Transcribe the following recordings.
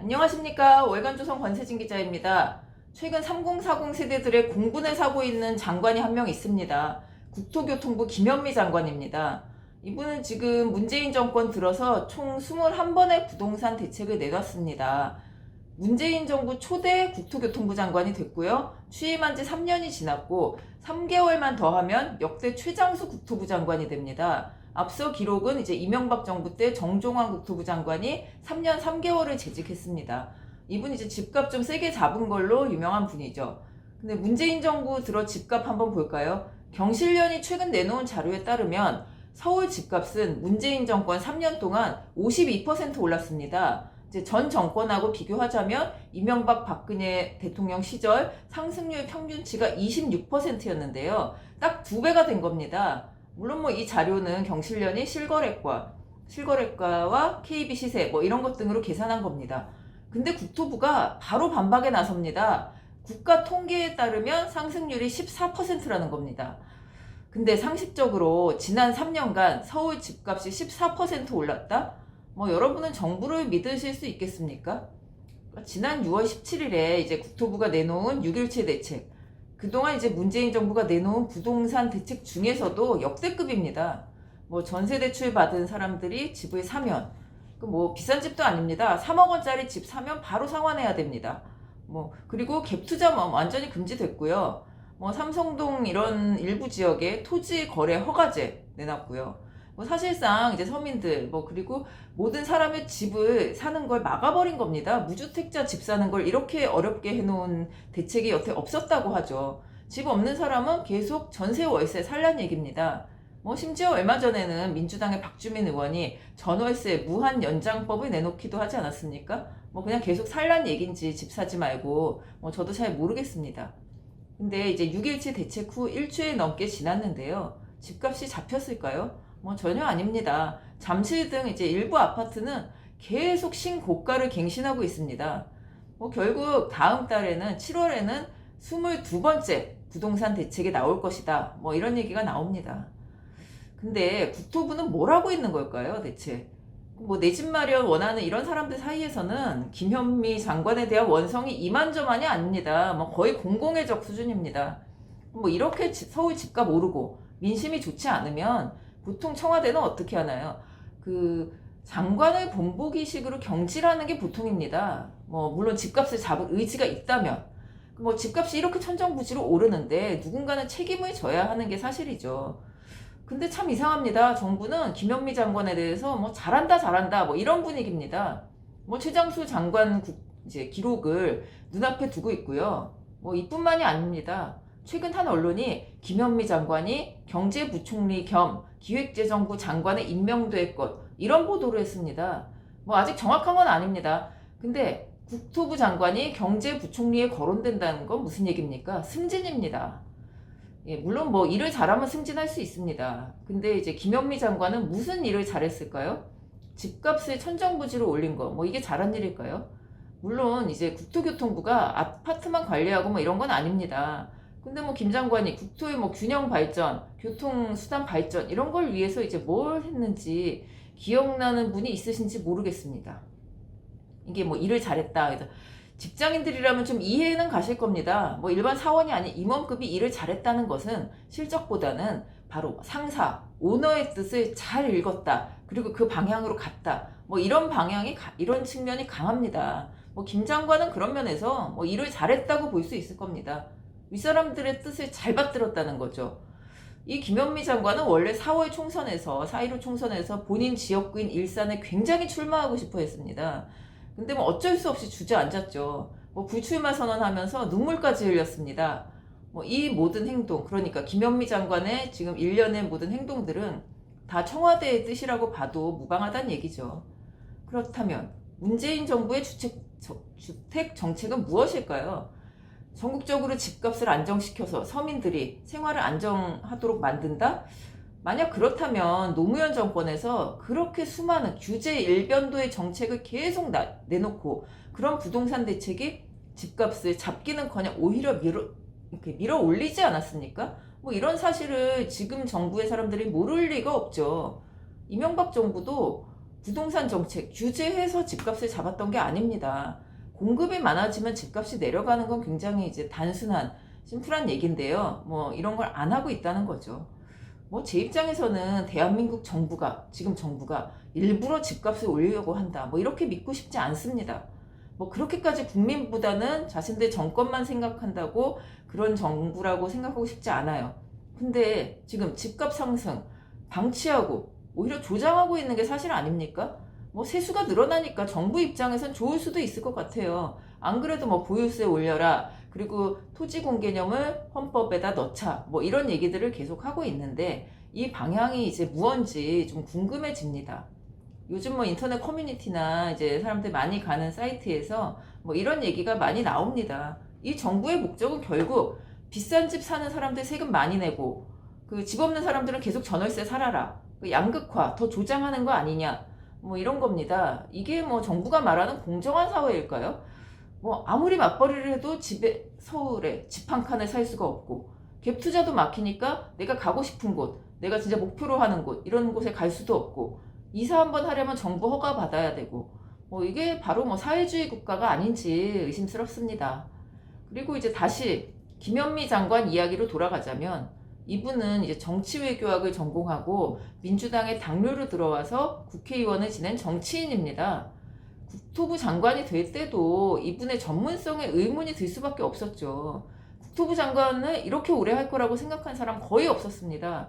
안녕하십니까. 월간조선 권세진 기자입니다. 최근 3040 세대들의 공분을 사고 있는 장관이 한 명 있습니다. 국토교통부 김현미 장관입니다. 이분은 지금 문재인 정권 들어서 총 21번의 부동산 대책을 내놨습니다. 문재인 정부 초대 국토교통부 장관이 됐고요. 취임한 지 3년이 지났고 3개월만 더하면 역대 최장수 국토부 장관이 됩니다. 앞서 기록은 이제 이명박 정부 때 정종환 국토부 장관이 3년 3개월을 재직했습니다. 이분이 이제 집값 좀 세게 잡은 걸로 유명한 분이죠. 근데 문재인 정부 들어 집값 한번 볼까요? 경실련이 최근 내놓은 자료에 따르면 서울 집값은 문재인 정권 3년 동안 52% 올랐습니다. 이제 전 정권하고 비교하자면 이명박 박근혜 대통령 시절 상승률 평균치가 26%였는데요. 딱 2배가 된 겁니다. 물론 이 자료는 경실련이 실거래가와 KB 시세 이런 것 등으로 계산한 겁니다. 근데 국토부가 바로 반박에 나섭니다. 국가 통계에 따르면 상승률이 14%라는 겁니다. 근데 상식적으로 지난 3년간 서울 집값이 14% 올랐다? 여러분은 정부를 믿으실 수 있겠습니까? 지난 6월 17일에 이제 국토부가 내놓은 6.17 대책, 그동안 이제 문재인 정부가 내놓은 부동산 대책 중에서도 역대급입니다. 전세 대출 받은 사람들이 집을 사면, 비싼 집도 아닙니다. 3억 원짜리 집 사면 바로 상환해야 됩니다. 그리고 갭 투자 완전히 금지됐고요. 삼성동 이런 일부 지역에 토지 거래 허가제 내놨고요. 사실상 이제 서민들 그리고 모든 사람의 집을 사는 걸 막아버린 겁니다. 무주택자 집 사는 걸 이렇게 어렵게 해놓은 대책이 여태 없었다고 하죠. 집 없는 사람은 계속 전세 월세 살란 얘기입니다. 심지어 얼마 전에는 민주당의 박주민 의원이 전월세 무한 연장법을 내놓기도 하지 않았습니까? 그냥 계속 살란 얘긴지 집 사지 말고 저도 잘 모르겠습니다. 근데 이제 6.17 대책 후 일주일 넘게 지났는데요. 집값이 잡혔을까요? 전혀 아닙니다. 잠실 등 이제 일부 아파트는 계속 신고가를 갱신하고 있습니다. 결국 다음 달에는 7월에는 22번째 부동산 대책이 나올 것이다. 이런 얘기가 나옵니다. 근데 국토부는 뭘 하고 있는 걸까요, 대체? 내 집 마련 원하는 이런 사람들 사이에서는 김현미 장관에 대한 원성이 이만저만이 아닙니다. 거의 공공의적 수준입니다. 이렇게 서울 집값 오르고 민심이 좋지 않으면 보통 청와대는 어떻게 하나요? 장관을 본보기식으로 경질하는 게 보통입니다. 물론 집값을 잡을 의지가 있다면. 집값이 이렇게 천정부지로 오르는데 누군가는 책임을 져야 하는 게 사실이죠. 근데 참 이상합니다. 정부는 김현미 장관에 대해서 잘한다 이런 분위기입니다. 최장수 장관 이제 기록을 눈앞에 두고 있고요. 이뿐만이 아닙니다. 최근 한 언론이 김현미 장관이 경제부총리 겸 기획재정부 장관에 임명될 것 이런 보도를 했습니다. 아직 정확한 건 아닙니다. 근데 국토부 장관이 경제부총리에 거론된다는 건 무슨 얘기입니까? 승진입니다. 예, 물론 일을 잘하면 승진할 수 있습니다. 근데 이제 김현미 장관은 무슨 일을 잘했을까요? 집값을 천정부지로 올린 거 이게 잘한 일일까요? 물론 이제 국토교통부가 아파트만 관리하고 이런 건 아닙니다. 근데 김 장관이 국토의 균형 발전, 교통수단 발전 이런 걸 위해서 이제 뭘 했는지 기억나는 분이 있으신지 모르겠습니다. 이게 일을 잘했다. 그래서 직장인들이라면 좀 이해는 가실 겁니다. 일반 사원이 아닌 임원급이 일을 잘했다는 것은 실적보다는 바로 상사, 오너의 뜻을 잘 읽었다. 그리고 그 방향으로 갔다. 이런 측면이 강합니다. 김 장관은 그런 면에서 일을 잘했다고 볼 수 있을 겁니다. 윗사람들의 뜻을 잘 받들었다는 거죠. 이 김현미 장관은 원래 4월 총선에서 4.15 총선에서 본인 지역구인 일산에 굉장히 출마하고 싶어 했습니다. 근데 어쩔 수 없이 주저앉았죠. 불출마 선언하면서 눈물까지 흘렸습니다. 이 모든 행동, 그러니까 김현미 장관의 지금 일련의 모든 행동들은 다 청와대의 뜻이라고 봐도 무방하다는 얘기죠. 그렇다면 문재인 정부의 주택 정책은 무엇일까요? 전국적으로 집값을 안정시켜서 서민들이 생활을 안정하도록 만든다? 만약 그렇다면 노무현 정권에서 그렇게 수많은 규제 일변도의 정책을 계속 내놓고 그런 부동산 대책이 집값을 잡기는커녕 오히려 밀어 올리지 않았습니까? 이런 사실을 지금 정부의 사람들이 모를 리가 없죠. 이명박 정부도 부동산 정책 규제해서 집값을 잡았던 게 아닙니다. 공급이 많아지면 집값이 내려가는 건 굉장히 이제 단순한 심플한 얘기인데요. 뭐 이런 걸 안 하고 있다는 거죠. 뭐 제 입장에서는 대한민국 정부가 지금 정부가 일부러 집값을 올리려고 한다. 뭐 이렇게 믿고 싶지 않습니다. 뭐 그렇게까지 국민보다는 자신들 정권만 생각한다고 그런 정부라고 생각하고 싶지 않아요. 근데 지금 집값 상승 방치하고 오히려 조장하고 있는 게 사실 아닙니까? 뭐 세수가 늘어나니까 정부 입장에선 좋을 수도 있을 것 같아요. 안 그래도 뭐 보유세 올려라. 그리고 토지 공개념을 헌법에다 넣자. 뭐 이런 얘기들을 계속 하고 있는데 이 방향이 이제 무언지 좀 궁금해집니다. 요즘 뭐 인터넷 커뮤니티나 이제 사람들 많이 가는 사이트에서 뭐 이런 얘기가 많이 나옵니다. 이 정부의 목적은 결국 비싼 집 사는 사람들 세금 많이 내고 그 집 없는 사람들은 계속 전월세 살아라. 그 양극화 더 조장하는 거 아니냐. 뭐 이런 겁니다. 이게 뭐 정부가 말하는 공정한 사회일까요? 뭐 아무리 맞벌이를 해도 집에 서울에 집 한 칸을 살 수가 없고 갭 투자도 막히니까 내가 가고 싶은 곳, 내가 진짜 목표로 하는 곳 이런 곳에 갈 수도 없고 이사 한번 하려면 정부 허가 받아야 되고 뭐 이게 바로 뭐 사회주의 국가가 아닌지 의심스럽습니다. 그리고 이제 다시 김현미 장관 이야기로 돌아가자면 이분은 이제 정치외교학을 전공하고 민주당의 당료로 들어와서 국회의원을 지낸 정치인입니다. 국토부 장관이 될 때도 이분의 전문성에 의문이 들 수밖에 없었죠. 국토부 장관을 이렇게 오래 할 거라고 생각한 사람 거의 없었습니다.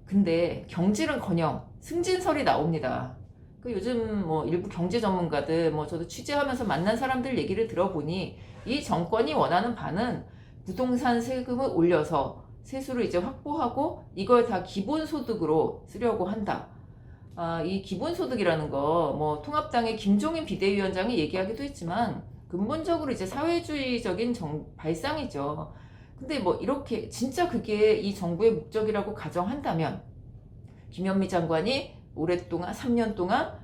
근데 경질은커녕 승진설이 나옵니다. 그 요즘 뭐 일부 경제 전문가들 뭐 저도 취재하면서 만난 사람들 얘기를 들어보니 이 정권이 원하는 바는 부동산 세금을 올려서 세수를 이제 확보하고 이걸 다 기본소득으로 쓰려고 한다. 이 기본소득이라는 거 뭐 통합당의 김종인 비대위원장이 얘기하기도 했지만 근본적으로 이제 사회주의적인 발상이죠. 근데 뭐 이렇게 진짜 그게 이 정부의 목적이라고 가정한다면 김현미 장관이 오랫동안 3년 동안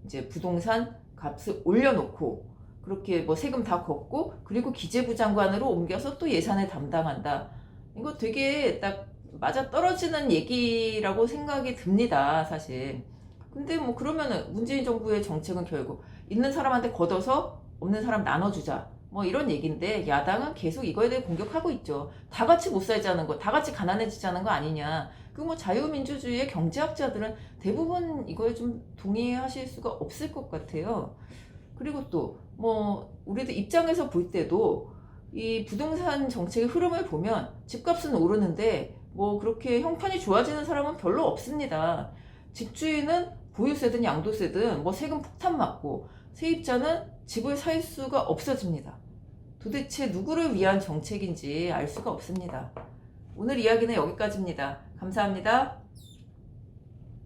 이제 부동산 값을 올려놓고 그렇게 뭐 세금 다 걷고 그리고 기재부 장관으로 옮겨서 또 예산을 담당한다. 이거 되게 딱 맞아 떨어지는 얘기라고 생각이 듭니다, 사실. 근데 뭐 그러면은 문재인 정부의 정책은 결국 있는 사람한테 걷어서 없는 사람 나눠주자. 뭐 이런 얘기인데 야당은 계속 이거에 대해 공격하고 있죠. 다 같이 못 살자는 거, 다 같이 가난해지자는 거 아니냐. 그 뭐 자유민주주의의 경제학자들은 대부분 이거에 좀 동의하실 수가 없을 것 같아요. 그리고 또 뭐 우리들 입장에서 볼 때도 이 부동산 정책의 흐름을 보면 집값은 오르는데 뭐 그렇게 형편이 좋아지는 사람은 별로 없습니다. 집주인은 보유세든 양도세든 뭐 세금 폭탄 맞고 세입자는 집을 살 수가 없어집니다. 도대체 누구를 위한 정책인지 알 수가 없습니다. 오늘 이야기는 여기까지입니다. 감사합니다.